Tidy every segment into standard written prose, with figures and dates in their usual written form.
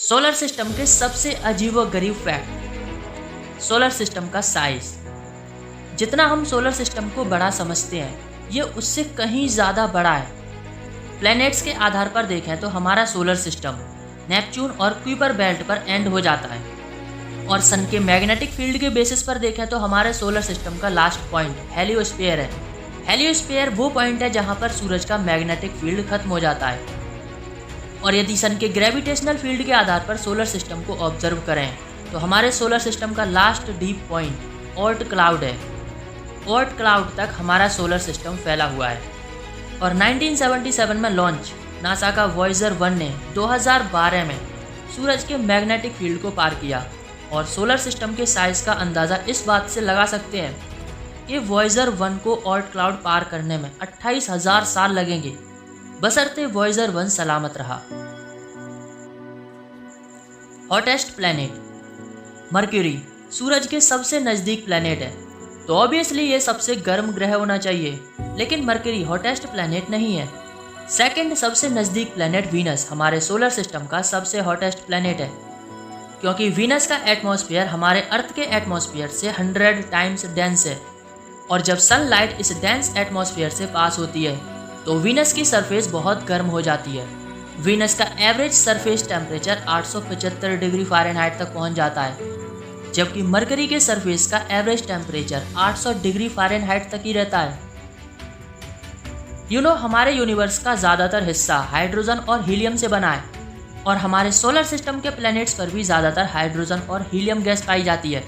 Solar system के सबसे अजीबोगरीब फैक्ट। सोलर सिस्टम का साइज। जितना हम सोलर सिस्टम को बड़ा समझते हैं ये उससे कहीं ज़्यादा बड़ा है। प्लैनेट्स के आधार पर देखें तो हमारा सोलर सिस्टम नेपच्यून और क्यूपर बेल्ट पर एंड हो जाता है, और सन के मैग्नेटिक फील्ड के बेसिस पर देखें तो हमारे सोलर सिस्टम का लास्ट पॉइंट हेलियोस्फीयर है। हेलियोस्फीयर वो पॉइंट है जहाँ पर सूरज का मैग्नेटिक फील्ड खत्म हो जाता है। और यदि सन के ग्रेविटेशनल फील्ड के आधार पर सोलर सिस्टम को ऑब्जर्व करें तो हमारे सोलर सिस्टम का last deep point Oort cloud है। ओर्ट क्लाउड तक हमारा सोलर सिस्टम फैला हुआ है। और 1977 में लॉन्च नासा का वॉयेजर 1 ने 2012 में सूरज के मैग्नेटिक फील्ड को पार किया। और सोलर सिस्टम के साइज़ का अंदाज़ा इस बात से लगा सकते हैं कि वॉयेजर 1 को ओर्ट क्लाउड पार करने में 28,000 साल लगेंगे, बशर्ते वॉयेजर 1 सलामत रहा। हॉटेस्ट प्लैनेट मरक्यूरी सूरज के सबसे नज़दीक प्लैनेट है, तो ऑब्वियसली ये सबसे गर्म ग्रह होना चाहिए, लेकिन मरक्यूरी हॉटेस्ट प्लैनेट नहीं है। सेकंड सबसे नज़दीक प्लैनेट वीनस हमारे सोलर सिस्टम का सबसे हॉटेस्ट प्लैनेट है, क्योंकि वीनस का एटमॉस्फेयर हमारे अर्थ के एटमॉस्फेयर से 100 टाइम्स डेंस है। और जब सनलाइट इस डेंस एटमॉस्फेयर से पास होती है तो वीनस की सरफेस बहुत गर्म हो जाती है। वीनस का average surface temperature 875 degree Fahrenheit तक पहुंच जाता है, जबकि मरकरी के सरफेस का एवरेज टेम्परेचर 800 डिग्री फ़ारेनहाइट तक ही रहता है। हमारे यूनिवर्स का ज़्यादातर हिस्सा हाइड्रोजन और हीलियम से बना है, और हमारे सोलर सिस्टम के प्लैनेट्स पर भी ज़्यादातर हाइड्रोजन और हीलियम गैस पाई जाती है।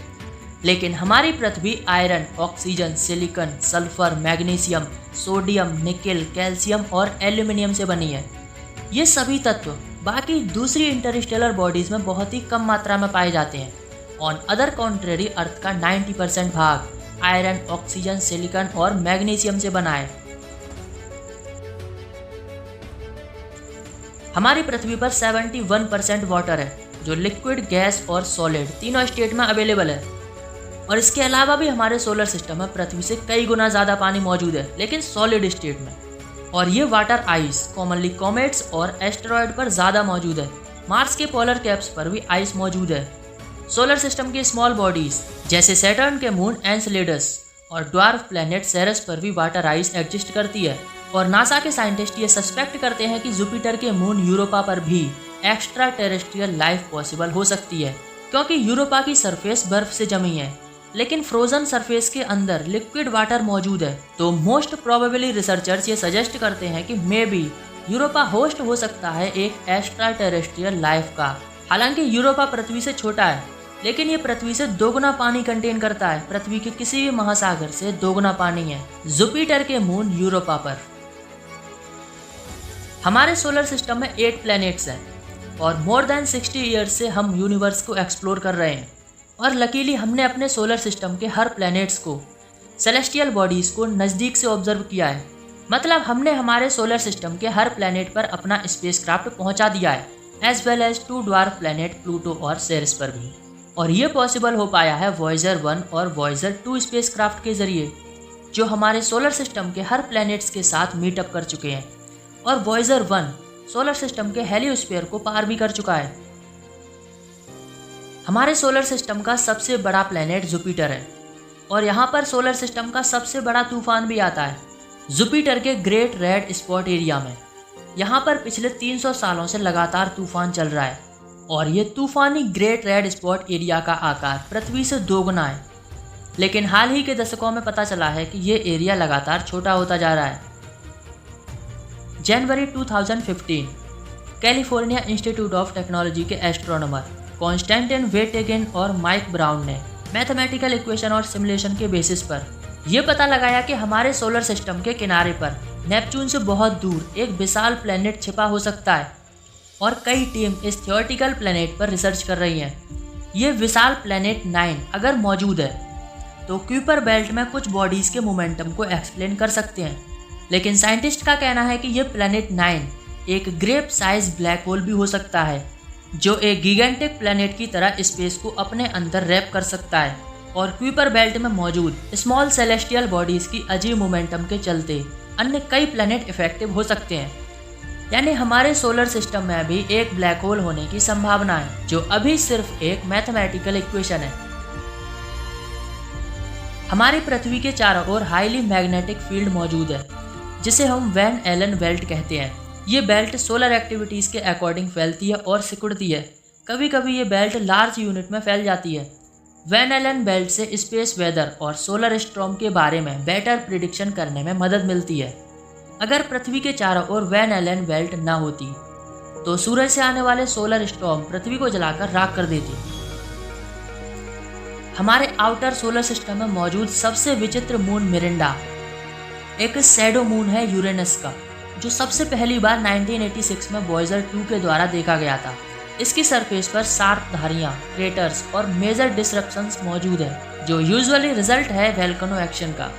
लेकिन हमारी पृथ्वी iron, oxygen, silicon, sulphur, magnesium, sodium, nickel, calcium और एल्यूमिनियम से बनी है। ये सभी तत्व बाकी दूसरी इंटरस्टेलर बॉडीज़ में बहुत ही कम मात्रा में पाए जाते हैं। ऑन अदर कॉन्ट्रेरी अर्थ का 90% भाग आयरन, ऑक्सीजन, सिलिकॉन और मैग्नीशियम से बना है। हमारी पृथ्वी पर 71% वाटर है, जो लिक्विड, गैस और सॉलिड तीनों स्टेट में अवेलेबल है। और इसके अलावा भी हमारे सोलर सिस्टम में पृथ्वी से कई गुना ज़्यादा पानी मौजूद है, लेकिन सॉलिड स्टेट में। और ये वाटर आइस कॉमनली कॉमेट्स और एस्टेरॉयड पर ज़्यादा मौजूद है। मार्स के पोलर कैप्स पर भी आइस मौजूद है। सोलर सिस्टम की स्मॉल बॉडीज़ जैसे सैटर्न के मून एनसेलेडस और ड्वार्फ प्लैनेट सेरेस पर भी वाटर आइस एग्जिस्ट करती है। और नासा के साइंटिस्ट ये सस्पेक्ट करते हैं कि जुपिटर के मून यूरोपा पर भी एक्स्ट्रा टेरेस्ट्रियल लाइफ पॉसिबल हो सकती है, क्योंकि यूरोपा की सरफेस बर्फ से जमी है, लेकिन फ्रोजन सरफेस के अंदर लिक्विड वाटर मौजूद है। तो मोस्ट प्रोबेबली रिसर्चर्स ये सजेस्ट करते हैं कि मे बी यूरोपा होस्ट हो सकता है एक एक्स्ट्रा टेरेस्ट्रियल लाइफ का। हालांकि यूरोपा पृथ्वी से छोटा है, लेकिन ये पृथ्वी से दोगुना पानी कंटेन करता है। पृथ्वी के किसी भी महासागर से दोगुना पानी है जुपिटर के मून यूरोपा पर। हमारे सोलर सिस्टम में 8 प्लैनेट्स हैं, और मोर देन 60 ईयर्स से हम यूनिवर्स को एक्सप्लोर कर रहे हैं। और लकीली हमने अपने सोलर सिस्टम के हर प्लैनेट्स को, सेलेस्टियल बॉडीज़ को नज़दीक से ऑब्जर्व किया है। मतलब हमने हमारे सोलर सिस्टम के हर प्लैनेट पर अपना स्पेसक्राफ्ट पहुंचा दिया है, as well as 2 dwarf planet Pluto और सेरेस पर भी। और ये पॉसिबल हो पाया है वॉयेजर 1 और वॉयेजर 2 स्पेसक्राफ्ट के ज़रिए, जो हमारे सोलर सिस्टम के हर प्लैनेट्स के साथ मीटअप कर चुके हैं। और वॉयेजर 1 सोलर सिस्टम के हेलियोस्फीयर को पार भी कर चुका है। हमारे सोलर सिस्टम का सबसे बड़ा प्लैनेट जुपिटर है, और यहाँ पर सोलर सिस्टम का सबसे बड़ा तूफान भी आता है जुपिटर के ग्रेट रेड स्पॉट एरिया में। यहाँ पर पिछले 300 सालों से लगातार तूफान चल रहा है, और ये तूफानी ग्रेट रेड स्पॉट एरिया का आकार पृथ्वी से दोगुना है। लेकिन हाल ही के दशकों में पता चला है कि ये एरिया लगातार छोटा होता जा रहा है। जनवरी 2015 कैलिफोर्निया इंस्टीट्यूट ऑफ टेक्नोलॉजी के एस्ट्रोनॉमर कॉन्स्टेंटिन वेटेगिन और माइक ब्राउन ने मैथमेटिकल इक्वेशन और सिमुलेशन के बेसिस पर यह पता लगाया कि हमारे सोलर सिस्टम के किनारे पर नेपच्यून से बहुत दूर एक विशाल प्लैनेट छिपा हो सकता है। और कई टीम इस थियोरेटिकल प्लैनेट पर रिसर्च कर रही हैं। ये विशाल प्लैनेट 9 अगर मौजूद है तो क्यूपर बेल्ट में कुछ बॉडीज़ के मोमेंटम को एक्सप्लेन कर सकते हैं। लेकिन साइंटिस्ट का कहना है कि यह प्लैनेट 9 एक ग्रेप साइज ब्लैक होल भी हो सकता है, जो एक गिगेंटिक प्लैनेट की तरह स्पेस को अपने अंदर रैप कर सकता है। और क्यूपर बेल्ट में मौजूद स्मॉल सेलेस्टियल बॉडीज़ की अजीब मोमेंटम के चलते अन्य कई प्लैनेट इफेक्टिव हो सकते हैं। यानी हमारे सोलर सिस्टम में भी एक ब्लैक होल होने की संभावना है, जो अभी सिर्फ एक मैथमेटिकल इक्वेशन है। हमारी पृथ्वी के चारों ओर हाईली मैग्नेटिक फील्ड मौजूद है, जिसे हम वैन एलन बेल्ट कहते हैं। ये बेल्ट सोलर एक्टिविटीज के अकॉर्डिंग फैलती है और सिकुड़ती है। कभी कभी ये बेल्ट लार्ज यूनिट में फैल जाती है। वैन एलन बेल्ट से स्पेस वेदर और सोलर स्टॉर्म के बारे में बेटर प्रिडिक्शन करने में मदद मिलती है। अगर पृथ्वी के चारों ओर वैन एलन बेल्ट न होती तो सूरज से आने वाले सोलर स्टॉर्म पृथ्वी को जलाकर राख कर देती। हमारे आउटर सोलर सिस्टम में मौजूद सबसे विचित्र मून मिरिंडा एक शैडो मून है यूरेनस का, जो सबसे पहली बार 1986 में वॉयेजर 2 के द्वारा देखा गया था। इसकी सरफेस पर शार्प धारियां, क्रेटर्स और मेजर डिसरप्शंस मौजूद है, जो यूजुअली रिजल्ट है वोल्केनो एक्शन का।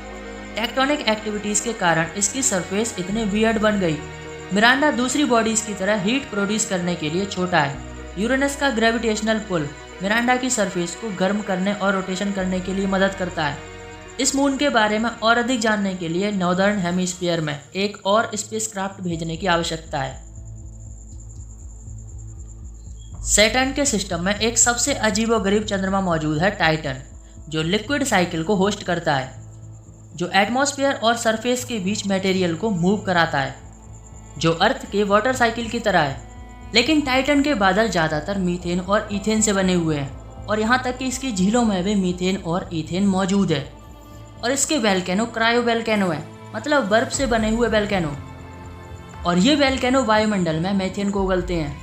टेक्टोनिक एक्टिविटीज के कारण इसकी सरफेस इतने वियर्ड बन गई। मिरांडा दूसरी बॉडीज की तरह हीट प्रोड्यूस करने के लिए छोटा है। यूरेनस का ग्रेविटेशनल पुल मिरांडा की सरफेस को गर्म करने और रोटेशन करने के लिए मदद करता है। इस मून के बारे में और अधिक जानने के लिए नॉर्दर्न हेमिस्फीयर में एक और स्पेसक्राफ्ट भेजने की आवश्यकता है। सैटर्न के सिस्टम में एक सबसे अजीबोगरीब चंद्रमा मौजूद है, टाइटन, जो लिक्विड साइकिल को होस्ट करता है, जो एटमॉस्फेयर और सरफेस के बीच मटेरियल को मूव कराता है, जो अर्थ के वाटर साइकिल की तरह है। लेकिन टाइटन के बादल ज़्यादातर मीथेन और ईथेन से बने हुए हैं, और यहाँ तक कि इसकी झीलों में भी मीथेन और ईथेन मौजूद है। और इसके वोल्केनो क्रायो वोल्केनो है, मतलब बर्फ से बने हुए वोल्केनो, और ये वोल्केनो वायुमंडल में मीथेन को उगलते हैं।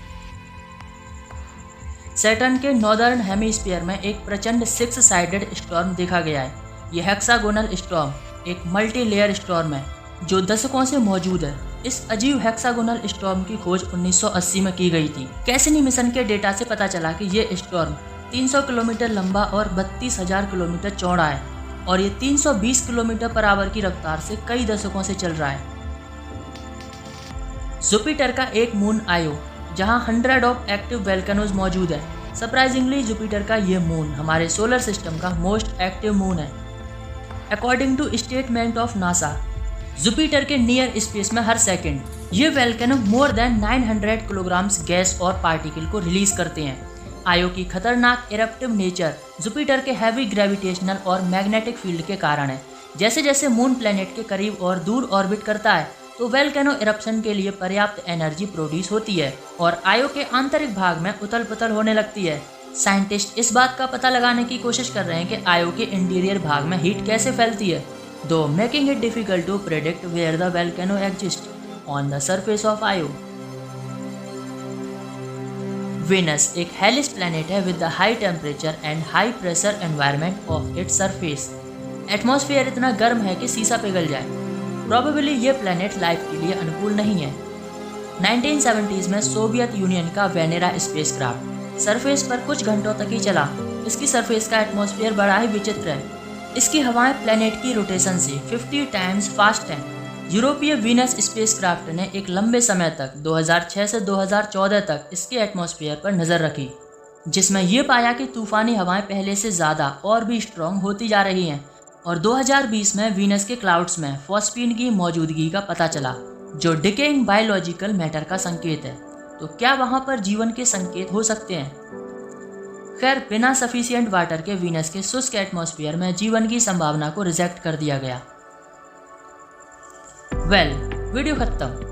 सैटर्न के नॉर्दर्न हेमिस्फीयर में एक प्रचंड 6 साइडेड स्टॉर्म देखा गया है। यह हेक्सागोनल स्टॉर्म एक मल्टी लेयर स्टॉर्म है, जो दशकों से मौजूद है। इस अजीब हेक्सागोनल स्टॉर्म की खोज 1980 में की गई थी। कैसिनी मिशन के डेटा से पता चला कि ये स्टॉर्म 300 किलोमीटर लंबा और 32,000 किलोमीटर चौड़ा है, और ये 320 किलोमीटर पर आवर की रफ्तार से कई दशकों से चल रहा है। जुपिटर का एक मून आयो, जहां 100 ऑफ एक्टिव वोल्केनोज मौजूद है। सरप्राइजिंगली जुपिटर का ये मून हमारे सोलर सिस्टम का मोस्ट एक्टिव मून है। According to statement of NASA, Jupiter के नियर स्पेस में हर सेकंड ये volcano more than 900 kilograms gas और पार्टिकल को रिलीज करते हैं। आयो की खतरनाक इरप्टिव नेचर जुपिटर के हैवी ग्रेविटेशनल और मैग्नेटिक फील्ड के कारण है। जैसे जैसे मून प्लेनेट के करीब और दूर ऑर्बिट करता है, तो वोल्केनो इरप्शन के लिए पर्याप्त एनर्जी प्रोड्यूस होती है और आयो के आंतरिक भाग में उथल पुथल होने लगती है। साइंटिस्ट इस बात का पता लगाने की कोशिश कर रहे हैं कि आयो के इंटीरियर भाग में हीट कैसे फैलती है, though making it difficult to predict where the volcano exist on the surface of Io. Venus एक हेलिस प्लैनेट है with the high temperature and high pressure environment of its surface. Atmosphere इतना गर्म है कि शीशा पिघल जाए। प्रोबेबली ये प्लैनेट लाइफ के लिए अनुकूल नहीं है। 1970s में सोवियत यूनियन का वेनेरा स्पेसक्राफ्ट सरफेस पर कुछ घंटों तक ही चला। इसकी सरफेस का एटमॉस्फेयर बड़ा ही विचित्र है। इसकी हवाएं प्लैनेट की रोटेशन से 50 टाइम्स फास्ट हैं। यूरोपीय वीनस स्पेसक्राफ्ट ने एक लंबे समय तक 2006 से 2014 तक इसके एटमॉस्फेयर पर नज़र रखी, जिसमें यह पाया कि तूफानी हवाएं पहले से ज़्यादा और भी स्ट्रॉन्ग होती जा रही हैं। और 2020 में वीनस के क्लाउड्स में फॉस्फीन की मौजूदगी का पता चला, जो डिकेइंग बायोलॉजिकल मैटर का संकेत है। तो क्या वहाँ पर जीवन के संकेत हो सकते हैं? खैर, बिना सफिशिएंट वाटर के वीनस के शुष्क एटमॉस्फेयर में जीवन की संभावना को रिजेक्ट कर दिया गया। वीडियो खत्म।